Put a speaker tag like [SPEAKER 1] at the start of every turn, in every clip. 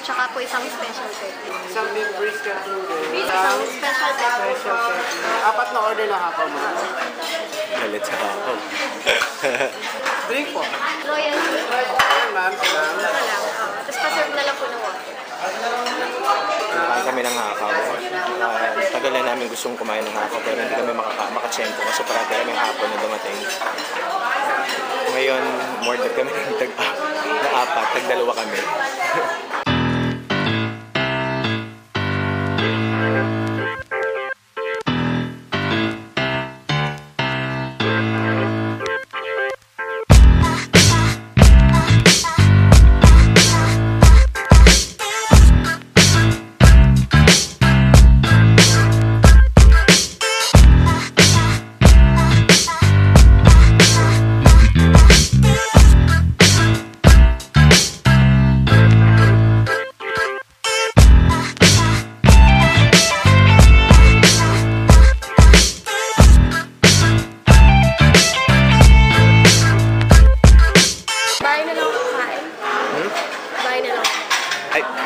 [SPEAKER 1] tsaka po isang special pepper.
[SPEAKER 2] Isang beef brisket noodle.
[SPEAKER 1] Isang special pepper.
[SPEAKER 2] Special pepper. Apat na order na hapaw mo.
[SPEAKER 3] Galit sa ako.
[SPEAKER 2] Drink po.
[SPEAKER 1] Royal Tea.
[SPEAKER 2] Ayan ma'am, salam.
[SPEAKER 1] Ito lang. Tapos pa-serve na lang po ng water.
[SPEAKER 3] Kumain kami ng hakaw. Tagal na namin gustong kumain ng hakaw pero hindi kami makatsyempo kasi parati kami hapon na dumating. Ngayon, more than kami na apat, tag-dalawa kami.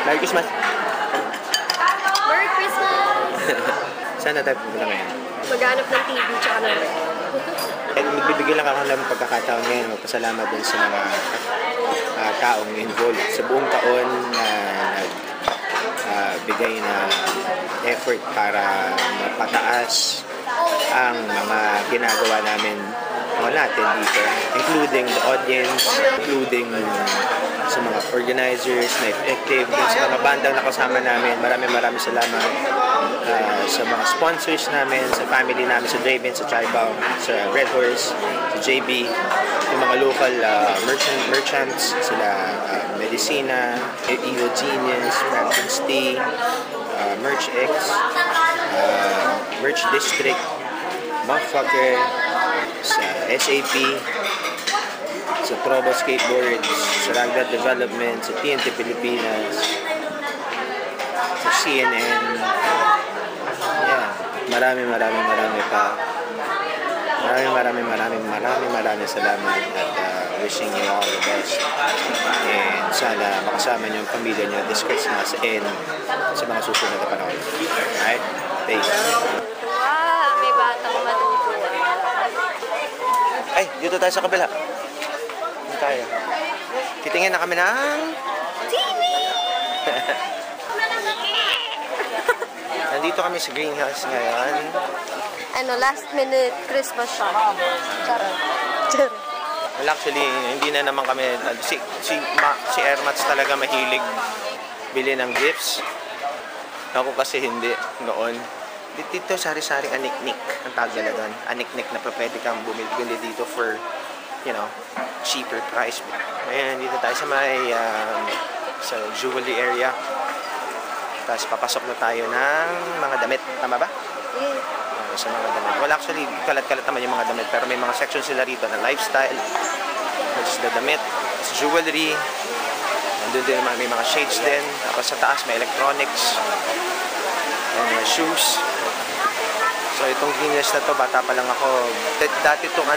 [SPEAKER 3] Merry Christmas!
[SPEAKER 1] Merry Christmas!
[SPEAKER 3] Saan na tayo pupunta ngayon?
[SPEAKER 1] Maghanap ng TV tsaka ng rep.
[SPEAKER 3] Magbibigay lang ako ng pagkakataon ngayon. Magpasalamat din sa mga taong involved sa buong taon na nagbigay na effort para mapataas ang mga ginagawa natin dito, including the audience, including sa mga organizers na effective, sa mga bandang nakasama namin. Maraming salamat sa mga sponsors namin, sa family namin, sa Draven, sa Chaibaw, sa Red Horse, sa JB, yung mga local merchants, sila Medicina, Evo Genius, Frampton's Tea, Merch X, Merch District, Motherfucker, sa SAP, sa Trobo Skateboards, sa Ragdad Development, sa TNT Pilipinas, sa CNN. Yeah, marami pa. Maraming salamat at wishing you all the best. And sana makasama niyo ang pamilya niyo this Christmas and sa mga susunod na panahon. Alright? Thanks.
[SPEAKER 1] Wow, may batang matuto.
[SPEAKER 3] Ay, dito tayo sa kabila. Dito tayo. Titingin na kami ng
[SPEAKER 1] TV!
[SPEAKER 3] Nandito kami sa greenhouse ngayon.
[SPEAKER 1] Last minute Christmas shop. Charot.
[SPEAKER 3] Well, actually, hindi na naman kami, si Ermats talaga mahilig bili ng gifts. Ako kasi hindi noon. Dito sari-sari aniknik ang tawag nila doon. Aniknik na pwede kang bumili dito for, cheaper price. Ayan, dito tayo sa may sa jewelry area. Tapos papasok na tayo ng mga damit. Tama ba?
[SPEAKER 1] Yeah.
[SPEAKER 3] Sa mga damit. Well, actually, kalat-kalat naman yung mga damit. Pero may mga section sila rito na lifestyle. Which is the damit. It's jewelry. Nandun din naman may mga shades din. Tapos sa taas may electronics. And mga shoes. So itong greenhouse na to, bata pa lang ako. Dati itong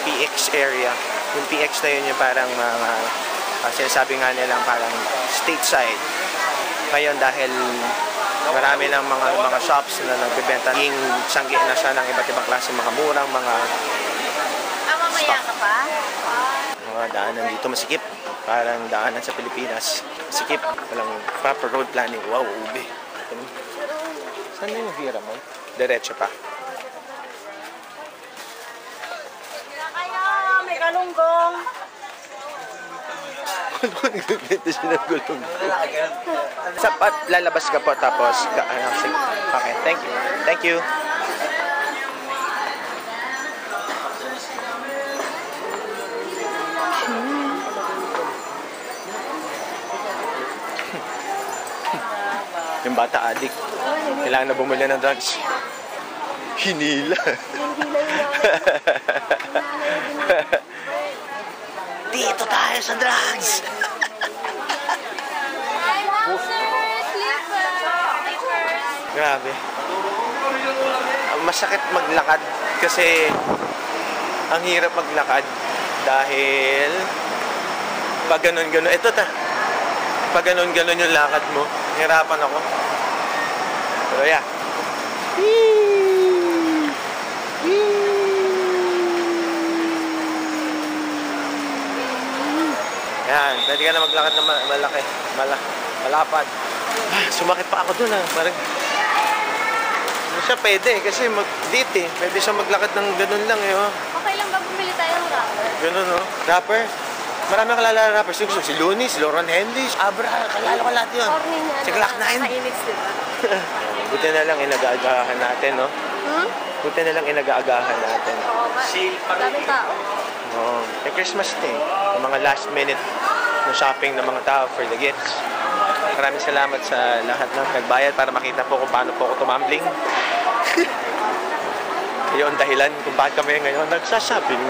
[SPEAKER 3] PX area. Yung PX na yun yung parang sinasabi nga nilang parang stateside. Ngayon dahil marami ng mga shops na nagbebenta, yung sanggi na siya ng iba't ibang klase mga murang mga
[SPEAKER 1] Mamaya ka pa?
[SPEAKER 3] mga daanan dito masikip. Parang daanan sa Pilipinas. Masikip. Walang proper road planning. Wow, ube. Saan na yung hira mo? Diretso pa.
[SPEAKER 1] May galunggong.
[SPEAKER 3] Dito siya ng gulong. Sapat, lalabas ka po tapos okay, thank you. Thank you. Yung bata adik. Kailangan na bumili ng drugs. Hinila. Dito tayo sa drugs. Grabe. Masakit maglakad kasi ang hirap maglakad dahil Pag ganun-ganun. Ito ta. Pag ganun-ganun yung lakad mo. Hirapan ako. Pero yeah. Yan. Pwede ka na maglakad na malaki. Malapad. Sumakit pa ako dun Parang hindi siya pwede kasi dito pwede siya maglakad ng ganun lang
[SPEAKER 1] Okay lang ba bumili tayo ng rapper?
[SPEAKER 3] Ganun rapper. Marami kalala na rappers. Si Looney, si Lauren Henley, si Abra, kalala ko lahat yun.
[SPEAKER 1] Corny niya.
[SPEAKER 3] Si Glock 9.
[SPEAKER 1] Kainis, diba?
[SPEAKER 3] Buti na lang inag-aagahan natin, no? Buti na lang inag-aagahan natin.
[SPEAKER 1] Oo nga. Daming tao.
[SPEAKER 3] Oo. Christmas day. Yung mga last minute na shopping ng mga tao for the gifts. Maraming salamat sa lahat ng nagbayad para makita po kung paano po ako tumambling. Yun dahilan kung bakit kami ngayon nagsashopping.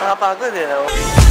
[SPEAKER 3] Nakapagod,